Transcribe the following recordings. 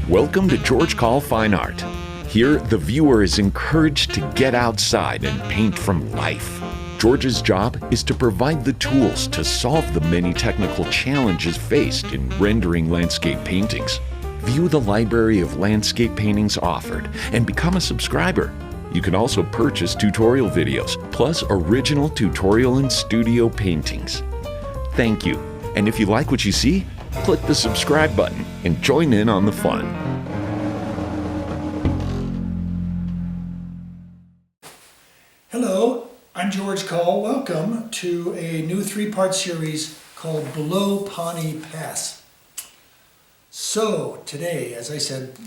Welcome to George Coll Fine Art. Here, the viewer is encouraged to get outside and paint from life. George's job is to provide the tools to solve the many technical challenges faced in rendering landscape paintings. View the library of landscape paintings offered and become a subscriber. You can also purchase tutorial videos, plus original tutorial and studio paintings. Thank you. And if you like what you see, click the subscribe button and join in on the fun. Hello, I'm George Coll. Welcome to a new three-part series called Below Pawnee Pass. So today, as I said,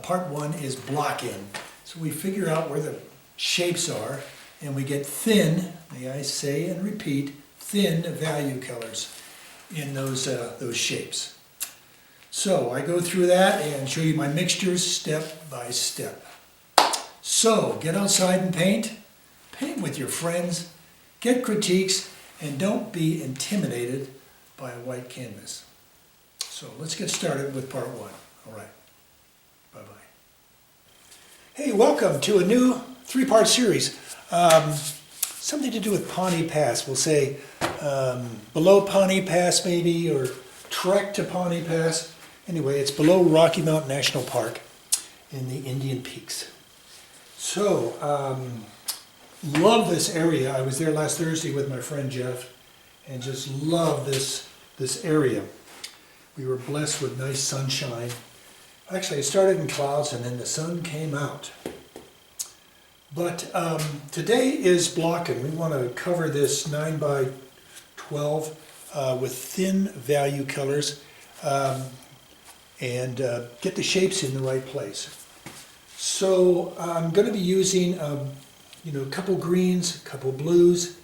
part one is block in. So we figure out where the shapes are and we get thin, may I say and repeat, thin value colors in those shapes. So I go through that and show you my mixtures step by step. So get outside and paint. Paint with your friends, get critiques, and don't be intimidated by a white canvas. So let's get started with part one. All right, bye-bye. Hey, welcome to a new three-part series. Something to do with Pawnee Pass. We'll say below Pawnee Pass maybe, or trek to Pawnee Pass. Anyway, it's below Rocky Mountain National Park in the Indian Peaks. So, love this area. I was there last Thursday with my friend Jeff and just love this area. We were blessed with nice sunshine. Actually, it started in clouds and then the sun came out. But today is blocking. We want to cover this 9 by 12 with thin value colors and get the shapes in the right place. So I'm going to be using a couple greens, a couple blues,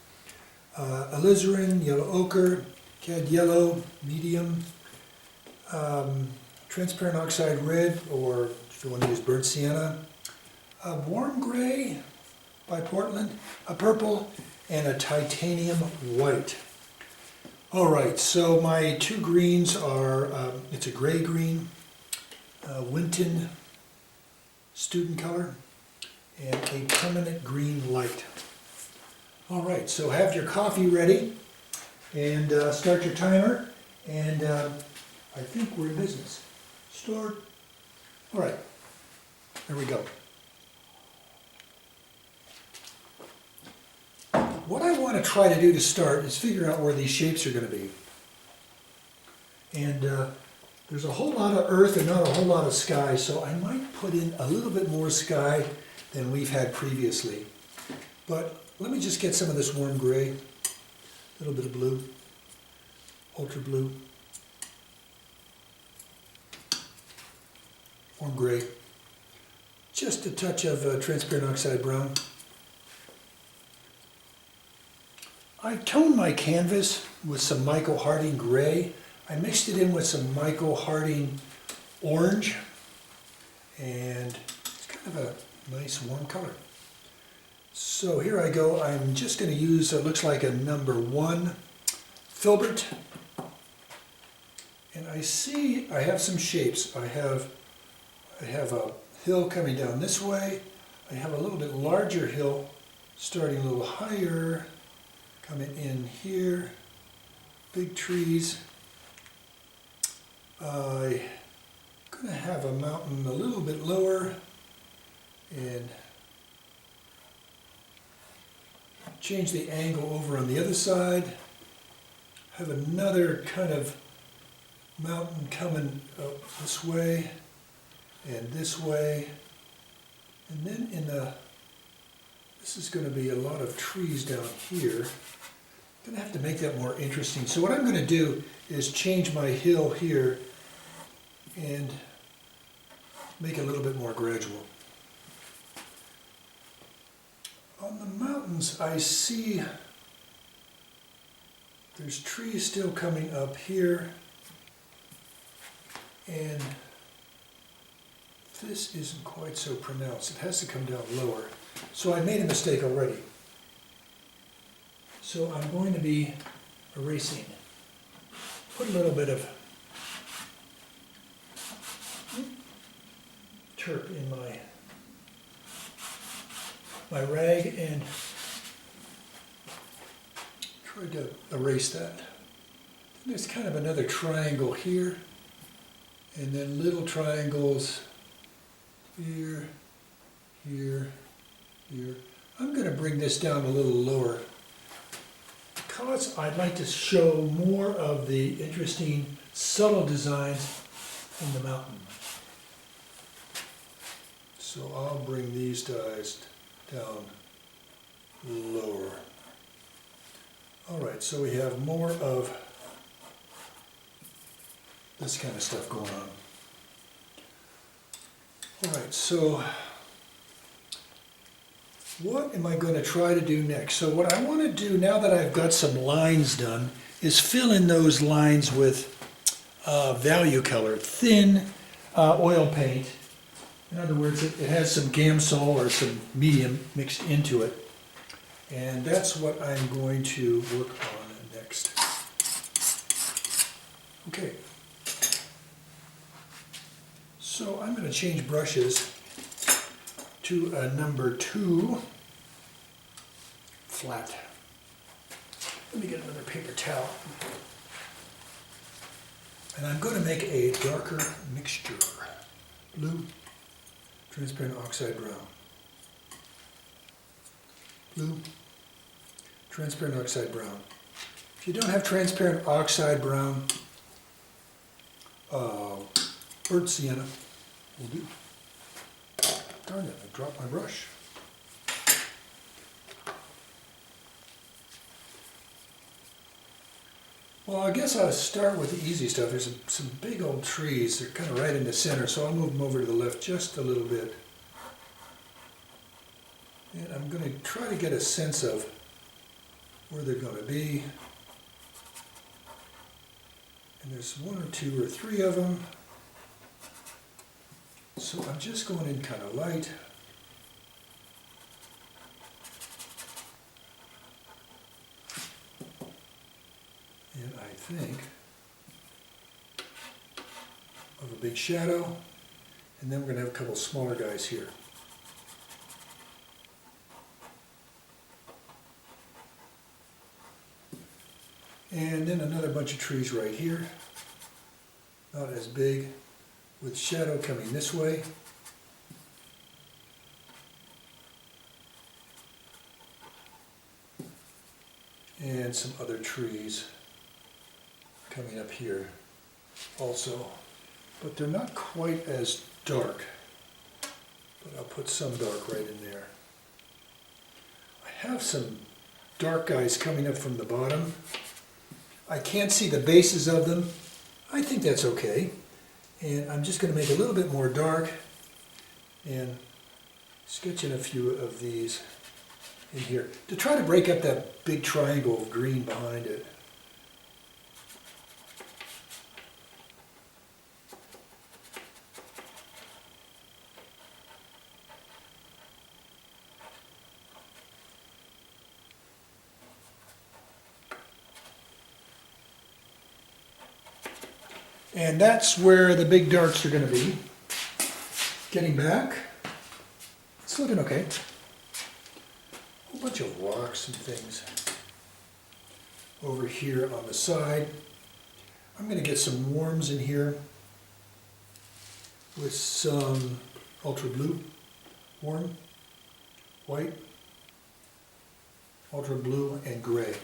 alizarin, yellow ochre, cad yellow, medium, transparent oxide red, or if you want to use burnt sienna, a warm gray by Portland, a purple, and a titanium white. All right, so my two greens are, it's a gray green, Winton student color, and a permanent green light. All right, so have your coffee ready and start your timer, and I think we're in business. Start. All right, there we go. What I want to try to do to start is figure out where these shapes are going to be. And there's a whole lot of earth and not a whole lot of sky, so I might put in a little bit more sky than we've had previously. But let me just get some of this warm gray, a little bit of blue, ultra blue, warm gray, just a touch of transparent oxide brown. I toned my canvas with some Michael Harding gray. I mixed it in with some Michael Harding orange, and it's kind of a nice warm color. So here I go. I'm just going to use, it looks like a number 1 filbert. And I see I have some shapes. I have a hill coming down this way. I have a little bit larger hill starting a little higher, coming in here. Big trees. I'm going to have a mountain a little bit lower and change the angle over on the other side. Have another kind of mountain coming up this way and this way. And then this is going to be a lot of trees down here. I'm going to have to make that more interesting. So what I'm going to do is change my hill here and make it a little bit more gradual. On the mountains, I see there's trees still coming up here, and this isn't quite so pronounced. It has to come down lower. So I made a mistake already. So I'm going to be erasing. Put a little bit of turp in my rag and tried to erase that. There's kind of another triangle here, and then little triangles here, here, here. I'm going to bring this down a little lower because I'd like to show more of the interesting subtle designs in the mountain. So I'll bring these guys down lower. All right, so we have more of this kind of stuff going on. All right, so what am I going to try to do next? So what I want to do now that I've got some lines done is fill in those lines with value color, thin oil paint. In other words, it has some Gamsol or some medium mixed into it. And that's what I'm going to work on next. Okay. So I'm going to change brushes to a number 2 flat. Let me get another paper towel. And I'm going to make a darker mixture. Blue, transparent oxide brown. Blue, transparent oxide brown. If you don't have transparent oxide brown, burnt sienna will do. Darn it, I dropped my brush. Well, I guess I'll start with the easy stuff. There's some big old trees. They're kind of right in the center, so I'll move them over to the left just a little bit. And I'm going to try to get a sense of where they're going to be. And there's 1 or 2 or 3 of them. So I'm just going in kind of light. And I think of a big shadow. And then we're going to have a couple smaller guys here. And then another bunch of trees right here. Not as big, with shadow coming this way. And some other trees coming up here also. But they're not quite as dark. But I'll put some dark right in there. I have some dark guys coming up from the bottom. I can't see the bases of them. I think that's okay. And I'm just going to make a little bit more dark and sketch in a few of these in here to try to break up that big triangle of green behind it. And that's where the big darks are going to be. Getting back, it's looking okay. A whole bunch of rocks and things over here on the side. I'm going to get some worms in here with some ultra blue worm, white, ultra blue, and gray.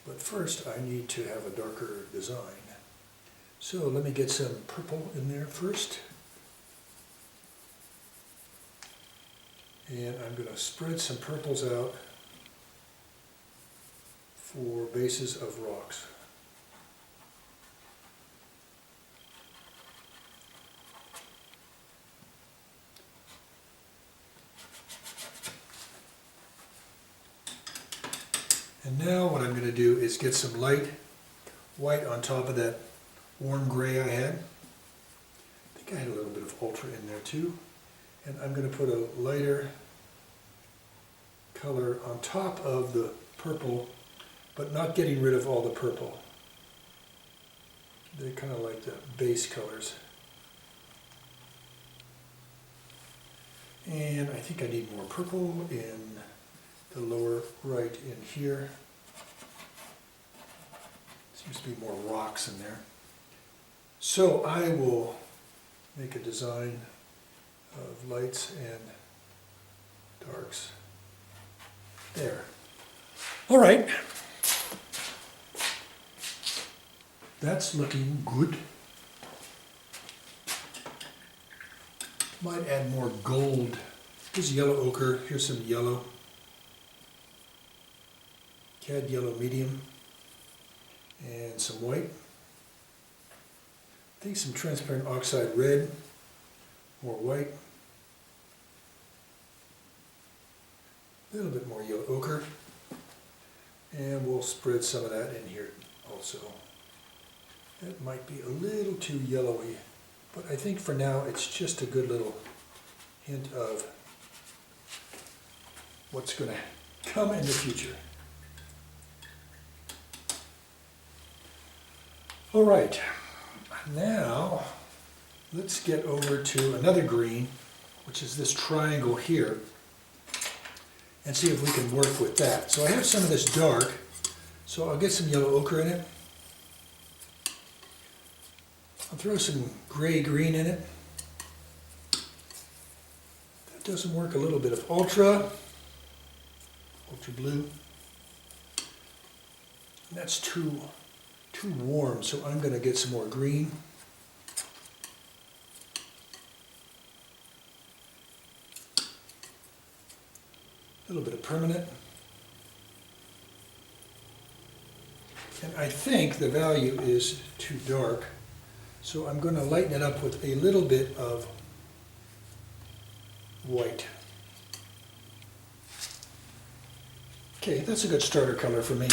But first I need to have a darker design. So let me get some purple in there first. And I'm going to spread some purples out for bases of rocks. And now what I'm going to do is get some light white on top of that warm gray I had. I think I had a little bit of ultra in there too. And I'm going to put a lighter color on top of the purple, but not getting rid of all the purple. They're kind of like the base colors. And I think I need more purple in the lower right in here. Seems to be more rocks in there. So I will make a design of lights and darks there. All right. That's looking good. Might add more gold. Here's yellow ochre, here's some yellow. Cad yellow medium. And some white. I think some transparent oxide red. More white. A little bit more yellow ochre. And we'll spread some of that in here also. That might be a little too yellowy, but I think for now it's just a good little hint of what's going to come in the future. All right, now let's get over to another green, which is this triangle here, and see if we can work with that. So I have some of this dark, so I'll get some yellow ochre in it. I'll throw some gray-green in it. That doesn't work, a little bit of ultra blue. And that's too warm, so I'm going to get some more green. A little bit of permanent. And I think the value is too dark. So I'm going to lighten it up with a little bit of white. Okay, that's a good starter color for me.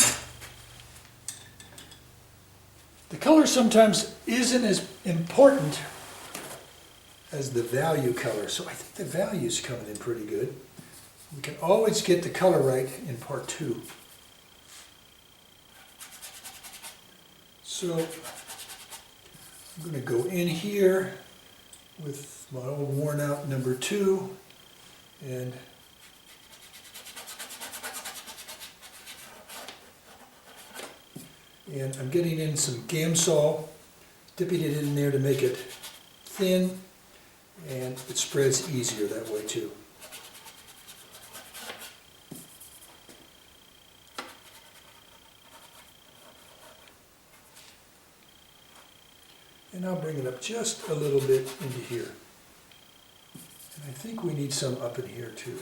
The color sometimes isn't as important as the value color, so I think the value's coming in pretty good. We can always get the color right in part 2. So I'm going to go in here with my old worn out number 2 and I'm getting in some Gamsol, dipping it in there to make it thin, and it spreads easier that way too. And I'll bring it up just a little bit into here. And I think we need some up in here too.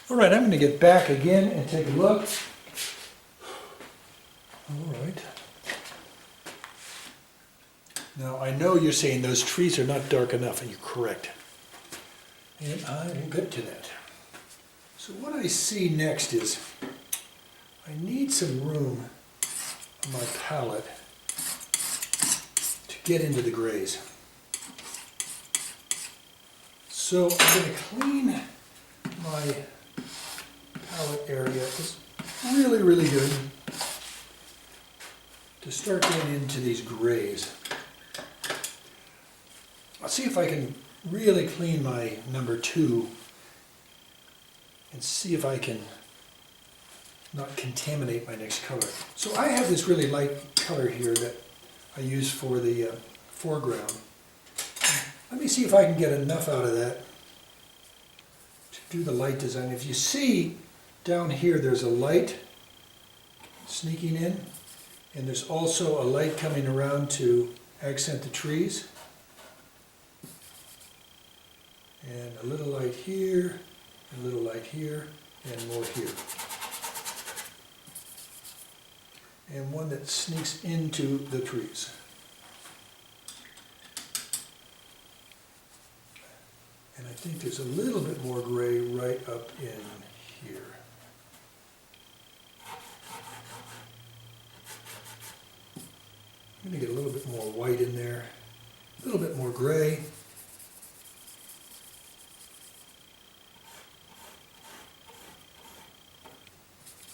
All right, I'm going to get back again and take a look. All right. Now I know you're saying those trees are not dark enough, and you're correct. And I will get to that. So what I see next is I need some room on my palette to get into the grays. So I'm going to clean my palette area. It's really, really good to start getting into these grays. I'll see if I can really clean my number 2 and see if I can not contaminate my next color. So I have this really light color here that I use for the foreground. Let me see if I can get enough out of that to do the light design. If you see down here, there's a light sneaking in, and there's also a light coming around to accent the trees. And a little light here, a little light here, and more here. And one that sneaks into the trees. And I think there's a little bit more gray right up in here. I'm going to get a little bit more white in there, a little bit more gray.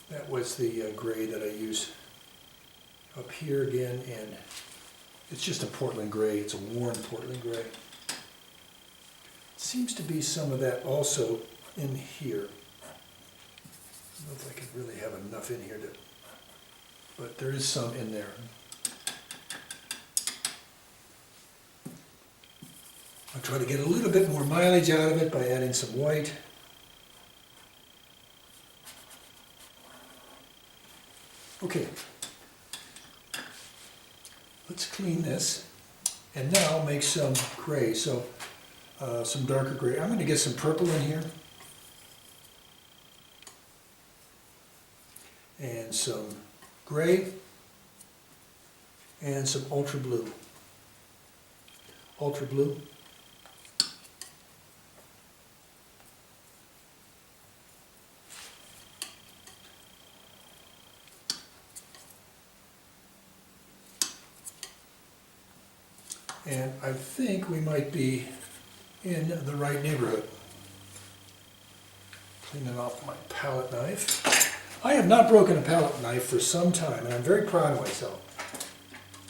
That was the gray that I use up here again, and it's just a Portland gray. It's a worn Portland gray. Seems to be some of that also in here. I don't know if I can really have enough in here to, but there is some in there. I'll try to get a little bit more mileage out of it by adding some white. Okay, let's clean this and now make some gray. So some darker gray. I'm going to get some purple in here and some gray and some ultra blue. Ultra blue. And I think we might be in the right neighborhood. Cleaning off my palette knife. I have not broken a palette knife for some time, and I'm very proud of myself.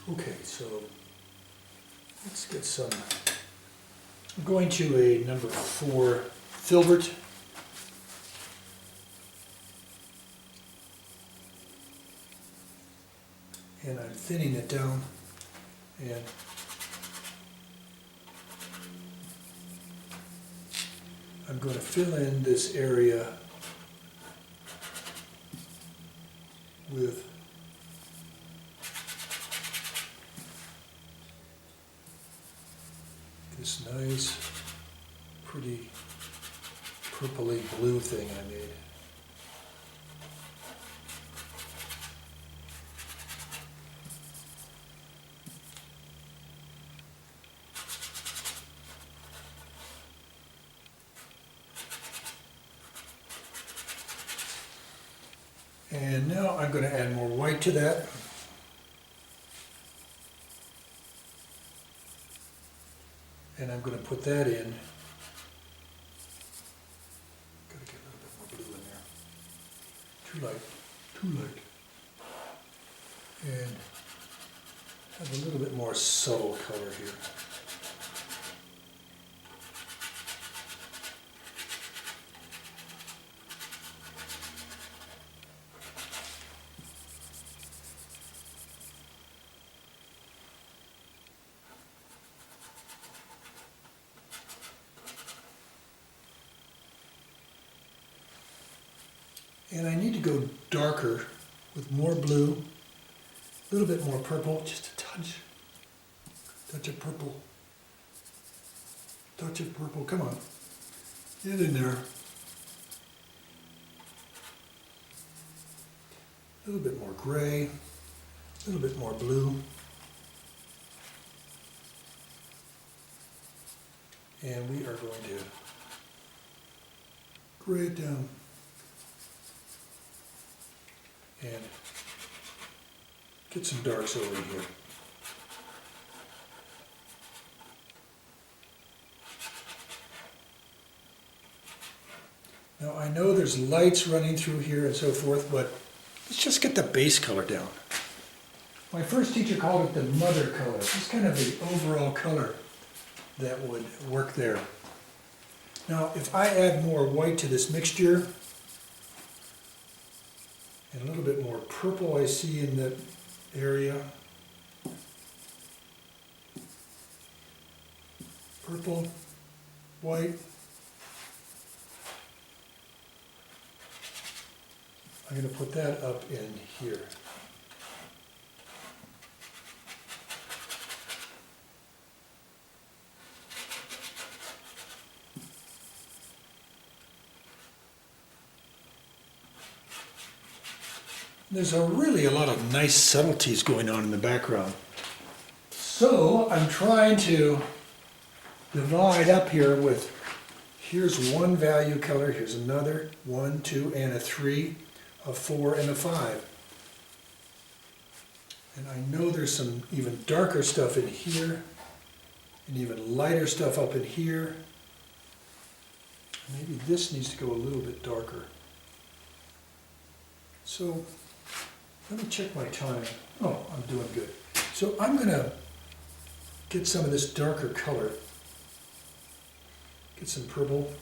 Okay, so let's get some. I'm going to a number 4 filbert. And I'm thinning it down. And I'm going to fill in this area with this nice, pretty purpley blue thing I made. And now I'm going to add more white to that. And I'm going to put that in. Got to get a little bit more blue in there. Too light, too light. And have a little bit more subtle color here. And I need to go darker with more blue, a little bit more purple, just a touch of purple, touch of purple, come on, get in there. A little bit more gray, a little bit more blue. And we are going to gray it down. And get some darks over here. Now I know there's lights running through here and so forth, but let's just get the base color down. My first teacher called it the mother color. It's kind of the overall color that would work there. Now if I add more white to this mixture, and a little bit more purple I see in that area. Purple, white. I'm going to put that up in here. There's really a lot of nice subtleties going on in the background. So I'm trying to divide up here with, here's one value color, here's another, 1, 2, and a 3, a 4, and a 5. And I know there's some even darker stuff in here, and even lighter stuff up in here. Maybe this needs to go a little bit darker. So let me check my time. Oh, I'm doing good. So I'm going to get some of this darker color. Get some purple,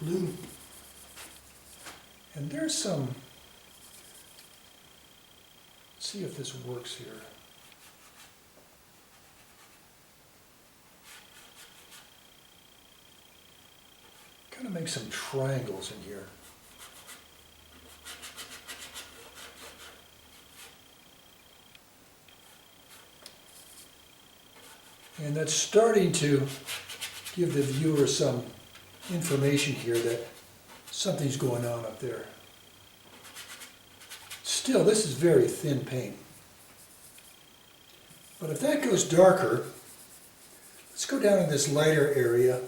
blue, and there's some, let's see if this works here. Kind of make some triangles in here. And that's starting to give the viewer some information here that something's going on up there. Still, this is very thin paint. But if that goes darker, let's go down in this lighter area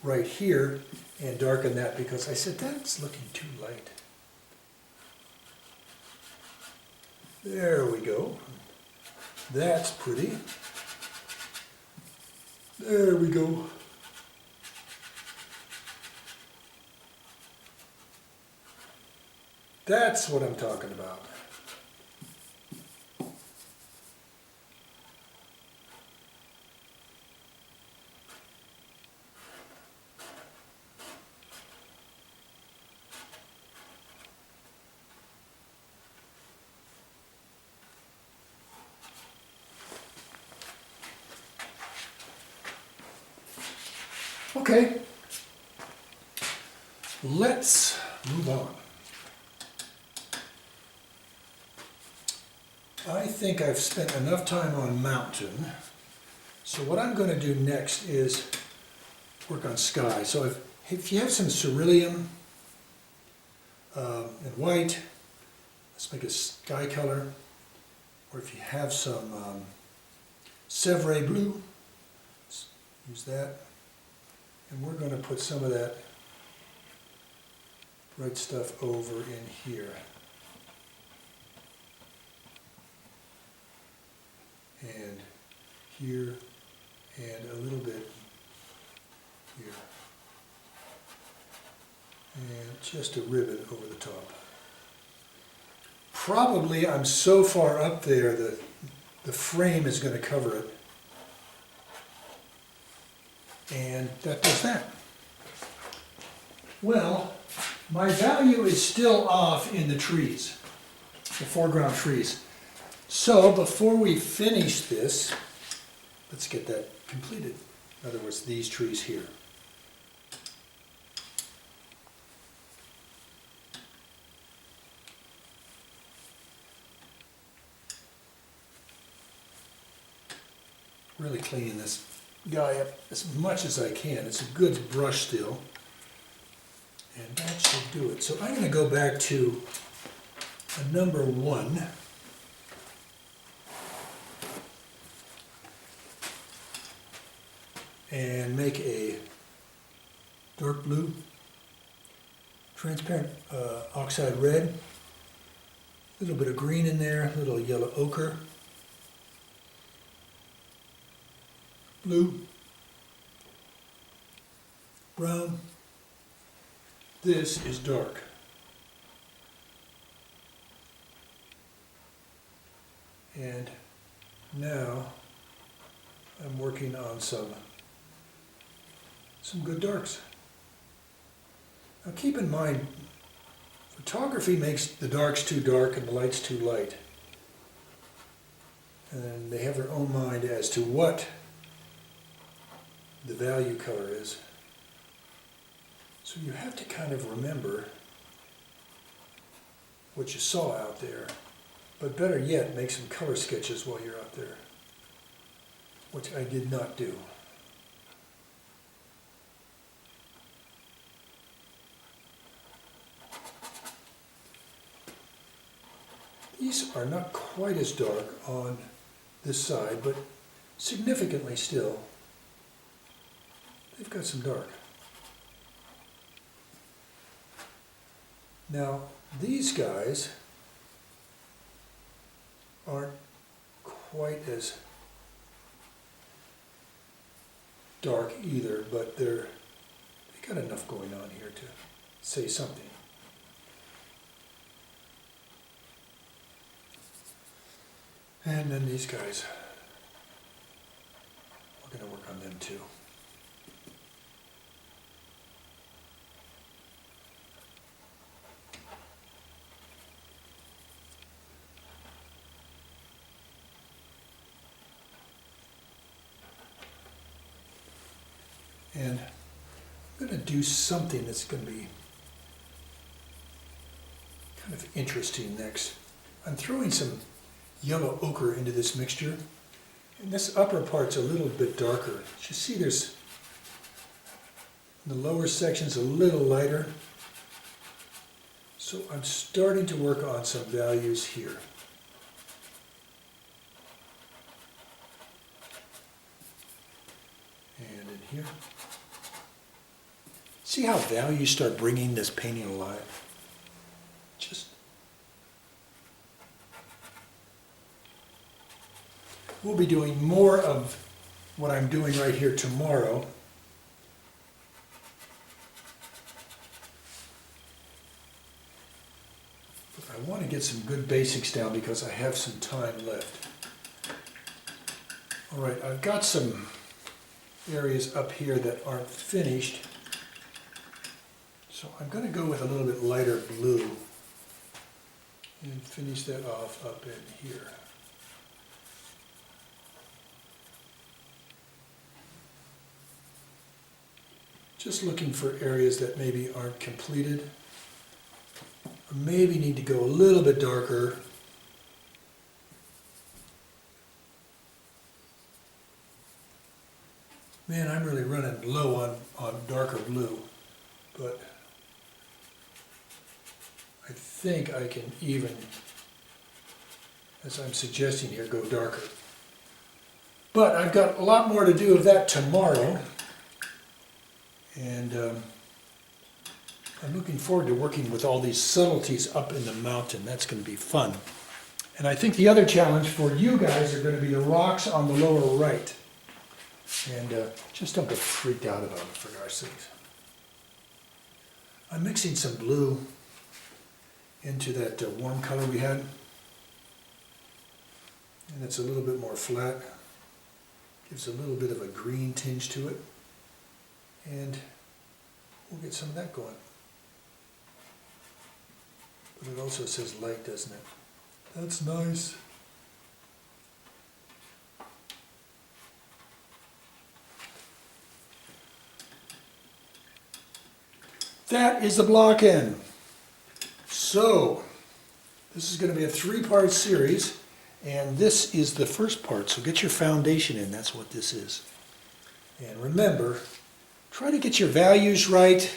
right here and darken that, because I said that's looking too light. There we go. That's pretty. There we go. That's what I'm talking about. Okay, let's move on. I think I've spent enough time on mountain, so what I'm going to do next is work on sky. So if you have some cerulean and white, let's make a sky color, or if you have some Sevre blue, let's use that. And we're going to put some of that bright stuff over in here. And here, and a little bit here. And just a ribbon over the top. Probably I'm so far up there that the frame is going to cover it. And that does that. Well, my value is still off in the trees, the foreground trees. So before we finish this, let's get that completed. In other words, these trees here. Really cleaning this guy up as much as I can. It's a good brush still, and that should do it. So I'm going to go back to a number 1, and make a dark blue, transparent oxide red, a little bit of green in there, a little yellow ochre, blue, brown. This is dark. And now I'm working on some good darks. Now keep in mind, photography makes the darks too dark and the lights too light. And they have their own mind as to what the value color is. So you have to kind of remember what you saw out there, but better yet, make some color sketches while you're out there, which I did not do. These are not quite as dark on this side, but significantly still. They've got some dark. Now, these guys aren't quite as dark either, but they got enough going on here to say something. And then these guys, we're going to work on them too. And I'm going to do something that's going to be kind of interesting next. I'm throwing some yellow ochre into this mixture, and this upper part's a little bit darker. You see there's, the lower section's a little lighter, so I'm starting to work on some values here. And in here. See how values start bringing this painting alive? Just we'll be doing more of what I'm doing right here tomorrow. But I want to get some good basics down because I have some time left. All right, I've got some areas up here that aren't finished. So I'm going to go with a little bit lighter blue and finish that off up in here. Just looking for areas that maybe aren't completed, or maybe need to go a little bit darker. Man, I'm really running low on darker blue, but I think I can even, as I'm suggesting here, go darker. But I've got a lot more to do of that tomorrow, and I'm looking forward to working with all these subtleties up in the mountain. That's going to be fun. And I think the other challenge for you guys are going to be the rocks on the lower right. And just don't get freaked out about it, for God's sakes. I'm mixing some blue into that warm color we had. And it's a little bit more flat. Gives a little bit of a green tinge to it. And we'll get some of that going. But it also says light, doesn't it? That's nice. That is the block end. So, this is going to be a 3-part series, and this is the first part, so get your foundation in, that's what this is. And remember, try to get your values right,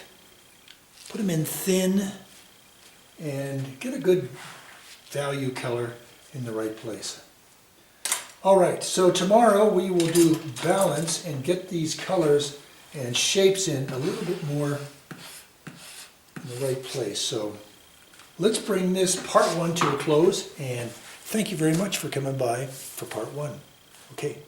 put them in thin, and get a good value color in the right place. Alright, so tomorrow we will do balance and get these colors and shapes in a little bit more in the right place. So let's bring this part 1 to a close, and thank you very much for coming by for part 1. Okay.